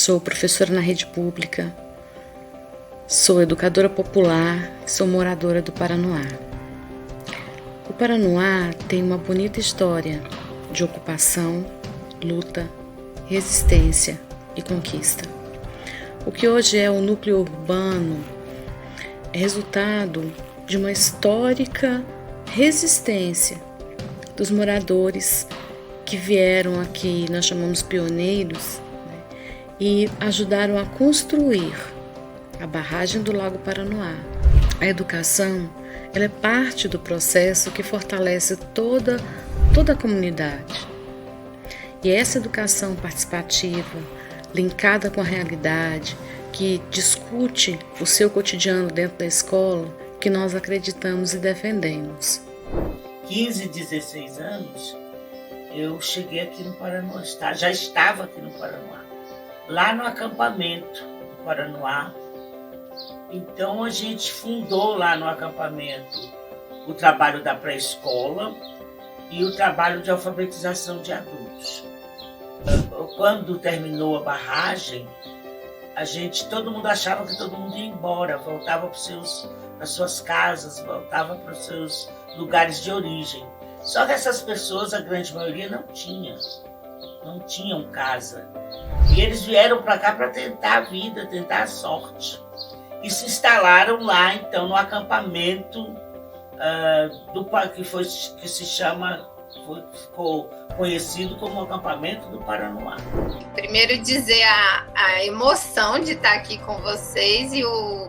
sou professora na rede pública, sou educadora popular, sou moradora do Paranoá. O Paranoá tem uma bonita história de ocupação, luta, resistência e conquista. O que hoje é o núcleo urbano é resultado de uma histórica resistência dos moradores que vieram aqui, nós chamamos pioneiros, né, e ajudaram a construir a barragem do Lago Paranoá. A educação, ela é parte do processo que fortalece toda a comunidade. E essa educação participativa, linkada com a realidade, que discute o seu cotidiano dentro da escola, que nós acreditamos e defendemos. 15, 16 anos, eu cheguei aqui no Paranoá, já estava aqui no Paranoá, lá no acampamento do Paranoá. Então a gente fundou lá no acampamento o trabalho da pré-escola e o trabalho de alfabetização de adultos. Quando terminou a barragem, todo mundo achava que todo mundo ia embora, voltava para suas casas, voltava para os seus lugares de origem. Só que essas pessoas, a grande maioria, não tinham casa. E eles vieram para cá para tentar a vida, tentar a sorte. E se instalaram lá, então, no acampamento ficou conhecido como acampamento do Paranoá. Primeiro dizer a emoção de estar aqui com vocês e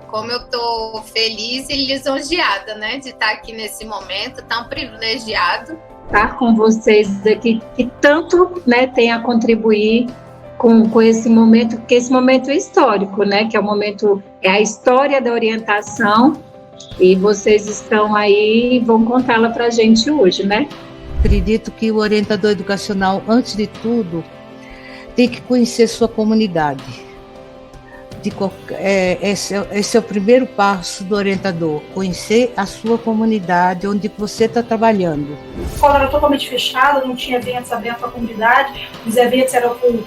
como eu estou feliz e lisonjeada, né, de estar aqui nesse momento tão privilegiado. Estar com vocês aqui, que tanto, né, tem a contribuir com esse momento, porque esse momento é histórico, né, que é o momento, é a história da orientação, e vocês estão aí e vão contá-la para a gente hoje, né? Acredito que o orientador educacional, antes de tudo, tem que conhecer sua comunidade. Esse é o primeiro passo do orientador, conhecer a sua comunidade, onde você está trabalhando. A escola era totalmente fechada, não tinha eventos abertos à comunidade, os eventos eram com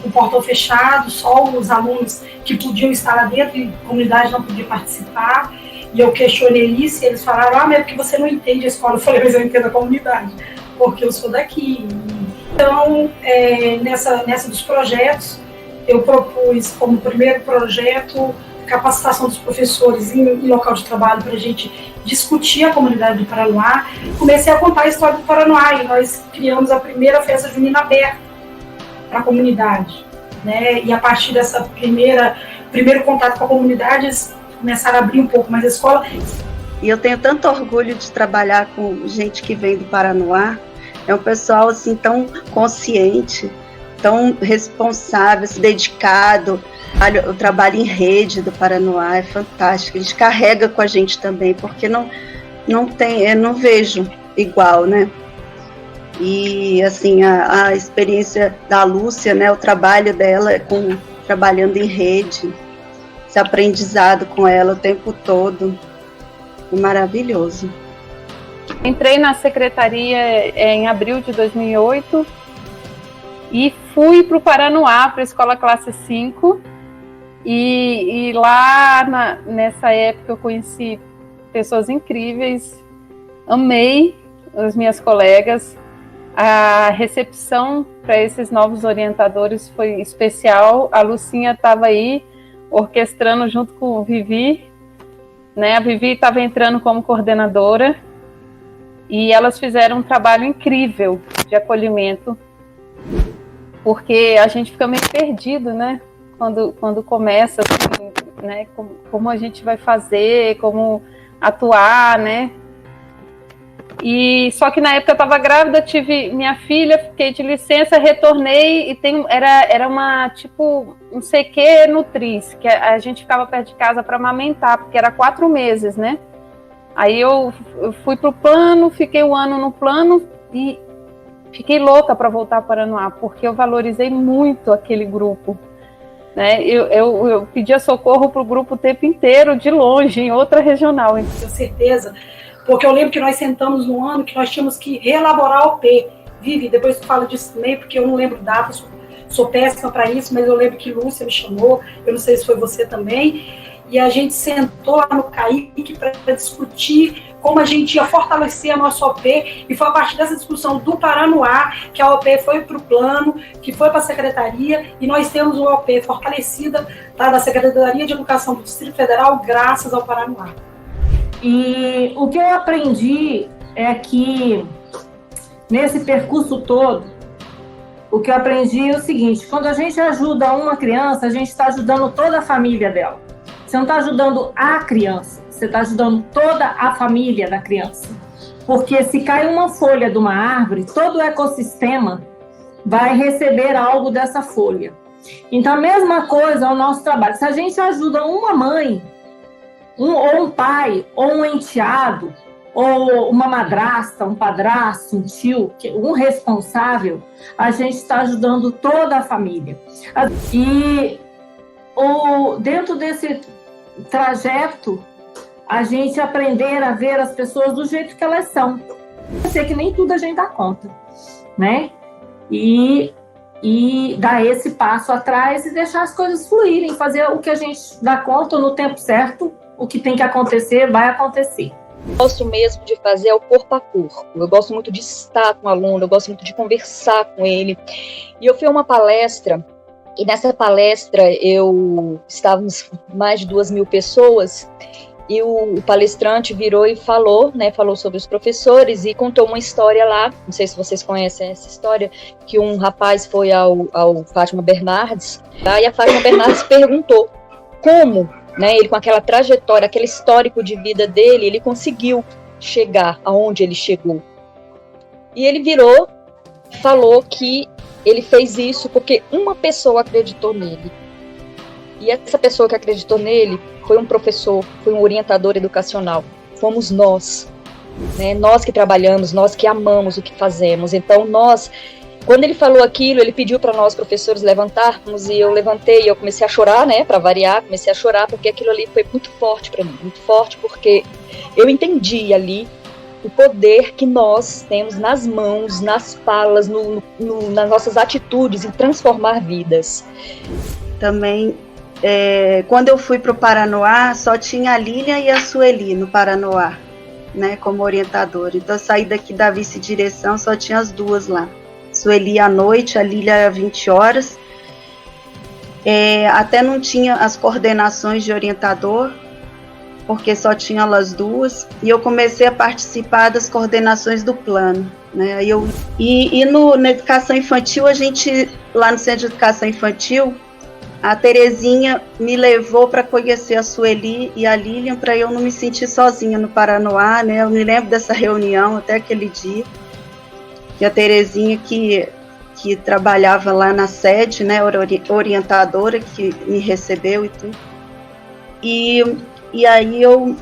o portão fechado, só os alunos que podiam estar lá dentro e a comunidade não podia participar. E eu questionei isso e eles falaram, mas é porque você não entende a escola. Eu falei, mas eu entendo a comunidade, porque eu sou daqui. Então, nessa dos projetos, eu propus como primeiro projeto capacitação dos professores em local de trabalho para a gente discutir a comunidade do Paranoá. Comecei a contar a história do Paranoá e nós criamos a primeira festa junina aberta para a comunidade, né? E a partir dessa primeiro contato com a comunidade, eles começaram a abrir um pouco mais a escola. E eu tenho tanto orgulho de trabalhar com gente que vem do Paranoá. É um pessoal assim tão consciente, tão responsável, dedicado. O trabalho em rede do Paranoá é fantástico. Eles carregam com a gente também, porque não tem, eu não vejo igual, né? E assim a experiência da Lúcia, né? O trabalho dela trabalhando em rede, esse aprendizado com ela o tempo todo, é maravilhoso. Entrei na secretaria em abril de 2008 e fui para o Paranoá, para a escola classe 5, e lá nessa época eu conheci pessoas incríveis, amei as minhas colegas, a recepção para esses novos orientadores foi especial, a Lucinha estava aí orquestrando junto com o Vivi, né? A Vivi estava entrando como coordenadora e elas fizeram um trabalho incrível de acolhimento, porque a gente fica meio perdido, né? Quando começa, assim, né? Como a gente vai fazer, como atuar, né? E só que na época eu estava grávida, tive minha filha, fiquei de licença, retornei e era uma tipo um CQ Nutris, que a gente ficava perto de casa para amamentar, porque era 4 meses, né? Aí eu fui pro plano, fiquei um ano no plano e fiquei louca para voltar para Paranoá, porque eu valorizei muito aquele grupo, né? Eu pedia socorro pro grupo o tempo inteiro, de longe, em outra regional. Tenho certeza. Porque eu lembro que nós sentamos no ano que nós tínhamos que reelaborar o P. Vivi, depois tu fala disso também, porque eu não lembro datas. sou péssima para isso, mas eu lembro que Lúcia me chamou, eu não sei se foi você também, e a gente sentou lá no CAIC para discutir como a gente ia fortalecer a nossa OP, e foi a partir dessa discussão do Paranoá que a OP foi para o plano, que foi para a Secretaria, e nós temos uma OP fortalecida, tá, da Secretaria de Educação do Distrito Federal, graças ao Paranoá. E o que eu aprendi é que, nesse percurso todo, o que eu aprendi é o seguinte: quando a gente ajuda uma criança, a gente está ajudando toda a família dela. Você não está ajudando a criança, você está ajudando toda a família da criança. Porque se cai uma folha de uma árvore, todo o ecossistema vai receber algo dessa folha. Então, a mesma coisa é o nosso trabalho. Se a gente ajuda uma mãe, ou um pai, ou um enteado, ou uma madrasta, um padrasto, um tio, um responsável, a gente está ajudando toda a família. E dentro desse trajeto, a gente aprender a ver as pessoas do jeito que elas são. Eu sei que nem tudo a gente dá conta, né? E dar esse passo atrás e deixar as coisas fluírem, fazer o que a gente dá conta no tempo certo, o que tem que acontecer, vai acontecer. Gosto mesmo de fazer o corpo a corpo. Eu gosto muito de estar com o aluno, eu gosto muito de conversar com ele. E eu fui a uma palestra, e nessa palestra estávamos mais de 2.000 pessoas, e o palestrante virou e falou sobre os professores e contou uma história lá, não sei se vocês conhecem essa história, que um rapaz foi ao Fátima Bernardes, e a Fátima Bernardes perguntou como, ele com aquela trajetória, aquele histórico de vida dele, ele conseguiu chegar aonde ele chegou. E ele virou, falou que ele fez isso porque uma pessoa acreditou nele. E essa pessoa que acreditou nele foi um professor, foi um orientador educacional. Fomos nós, nós que trabalhamos, nós que amamos o que fazemos. Então quando ele falou aquilo, ele pediu para nós professores levantarmos, e eu levantei e eu comecei a chorar, para variar, comecei a chorar porque aquilo ali foi muito forte para mim, muito forte, porque eu entendi ali o poder que nós temos nas mãos, nas falas, nas nossas atitudes, em transformar vidas. Também, quando eu fui para o Paranoá, só tinha a Lília e a Sueli no Paranoá, como orientadora. Então, eu saí daqui da vice-direção, só tinha as duas lá. Sueli à noite, a Lília às 20 horas. Até não tinha as coordenações de orientador, porque só tinha elas duas, e eu comecei a participar das coordenações do plano, na educação infantil, lá no Centro de Educação Infantil, a Terezinha me levou para conhecer a Sueli e a Lilian, para eu não me sentir sozinha no Paranoá, eu me lembro dessa reunião, até aquele dia, que a Terezinha, que trabalhava lá na sede, orientadora, que me recebeu e tudo, e aí eu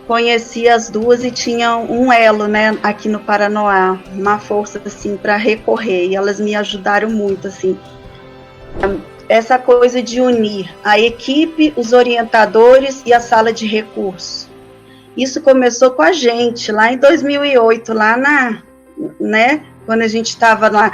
conheci as duas e tinha um elo, aqui no Paranoá, uma força, assim, para recorrer, e elas me ajudaram muito, assim. Essa coisa de unir a equipe, os orientadores e a sala de recursos. Isso começou com a gente, lá em 2008, lá quando a gente estava lá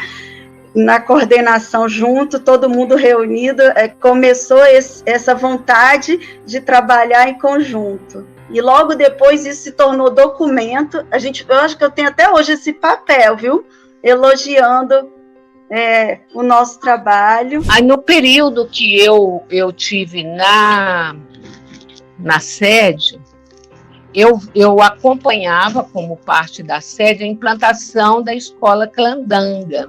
na coordenação junto, todo mundo reunido, começou essa vontade de trabalhar em conjunto. E logo depois isso se tornou documento. Eu acho que eu tenho até hoje esse papel, viu? Elogiando o nosso trabalho. Aí, no período que eu tive na sede, eu acompanhava, como parte da sede, a implantação da escola Clandanga.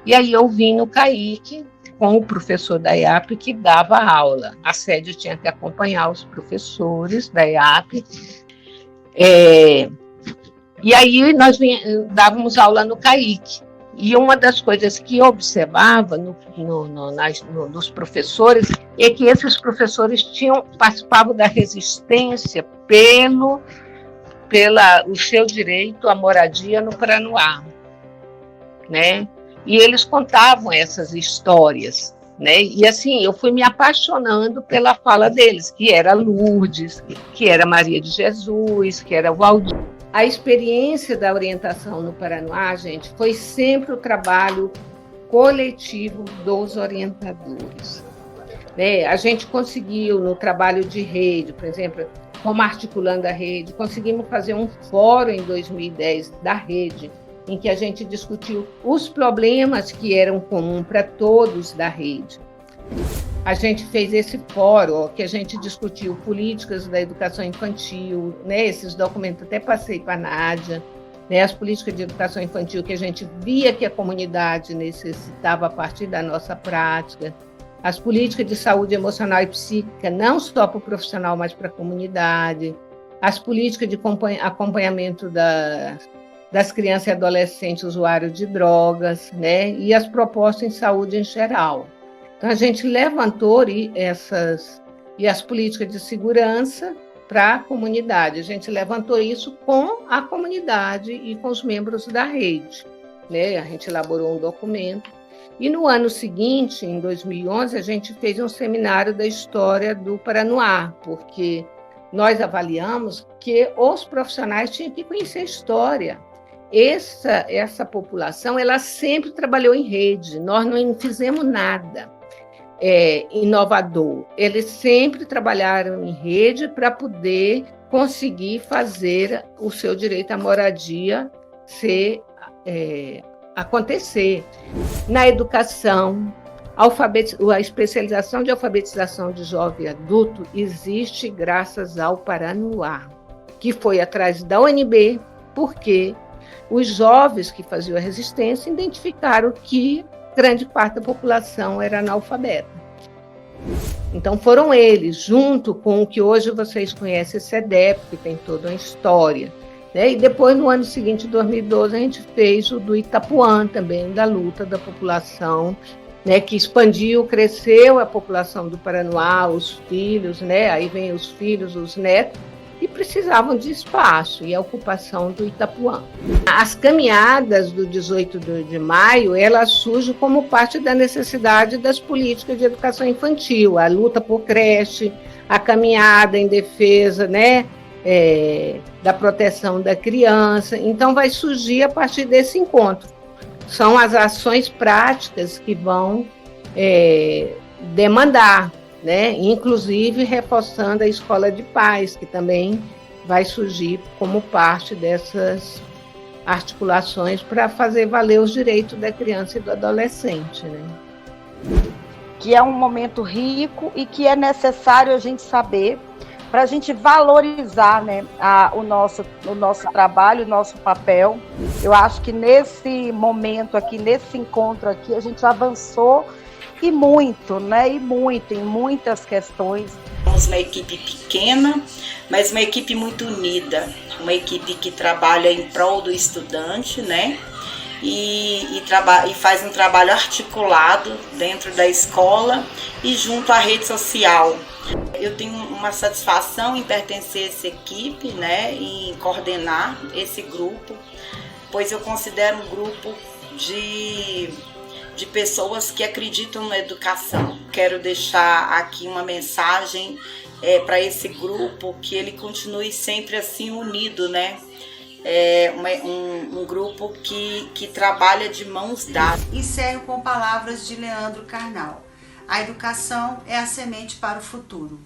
E aí eu vim no CAIC com o professor da IAP que dava aula. A sede tinha que acompanhar os professores da IAP. E aí nós dávamos aula no CAIC. E uma das coisas que eu observava nos professores é que esses professores participavam da resistência pelo seu direito à moradia no Paranoá, E eles contavam essas histórias, E assim, eu fui me apaixonando pela fala deles, que era Lourdes, que era Maria de Jesus, que era Valdir. A experiência da orientação no Paranoá, gente, foi sempre o trabalho coletivo dos orientadores. Né? A gente conseguiu, no trabalho de rede, por exemplo, como articulando a rede, conseguimos fazer um fórum em 2010 da rede, em que a gente discutiu os problemas que eram comuns para todos da rede. A gente fez esse fórum, que a gente discutiu políticas da educação infantil, né? Esses documentos até passei para a Nádia, né? As políticas de educação infantil que a gente via que a comunidade necessitava a partir da nossa prática, as políticas de saúde emocional e psíquica, não só para o profissional, mas para a comunidade, as políticas de acompanhamento das crianças e adolescentes usuários de drogas, né? E as propostas em saúde em geral. Então, a gente levantou e as políticas de segurança para a comunidade. A gente levantou isso com a comunidade e com os membros da rede, né? A gente elaborou um documento. E no ano seguinte, em 2011, a gente fez um seminário da história do Paranoá, porque nós avaliamos que os profissionais tinham que conhecer a história. Essa população, ela sempre trabalhou em rede, nós não fizemos nada inovador. Eles sempre trabalharam em rede para poder conseguir fazer o seu direito à moradia acontecer. Na educação, a especialização de alfabetização de jovem e adulto existe graças ao Paranoá, que foi atrás da UNB, porque os jovens que faziam a resistência identificaram que grande parte da população era analfabeta. Então foram eles, junto com o que hoje vocês conhecem, CEDEP, que tem toda uma história, né? E depois, no ano seguinte, 2012, a gente fez o do Itapuã também, da luta da população, né? Que expandiu, cresceu a população do Paranoá, os filhos, né? Aí vem os filhos, os netos, e precisavam de espaço, e a ocupação do Itapuã. As caminhadas do 18 de maio, elas surgem como parte da necessidade das políticas de educação infantil, a luta por creche, a caminhada em defesa, né, da proteção da criança. Então, vai surgir a partir desse encontro. São as ações práticas que vão demandar, né? Inclusive reforçando a escola de paz, que também vai surgir como parte dessas articulações para fazer valer os direitos da criança e do adolescente, né? Que é um momento rico e que é necessário a gente saber para a gente valorizar, né, o nosso trabalho, o nosso papel. Eu acho que nesse momento aqui, nesse encontro aqui, a gente avançou e muito, né? E muito, em muitas questões. Somos uma equipe pequena, mas uma equipe muito unida, uma equipe que trabalha em prol do estudante, né? E faz um trabalho articulado dentro da escola e junto à rede social. Eu tenho uma satisfação em pertencer a essa equipe, né? Em coordenar esse grupo, pois eu considero um grupo de pessoas que acreditam na educação. Quero deixar aqui uma mensagem para esse grupo, que ele continue sempre assim unido, né? Um grupo que trabalha de mãos dadas. Encerro com palavras de Leandro Carnal. A educação é a semente para o futuro.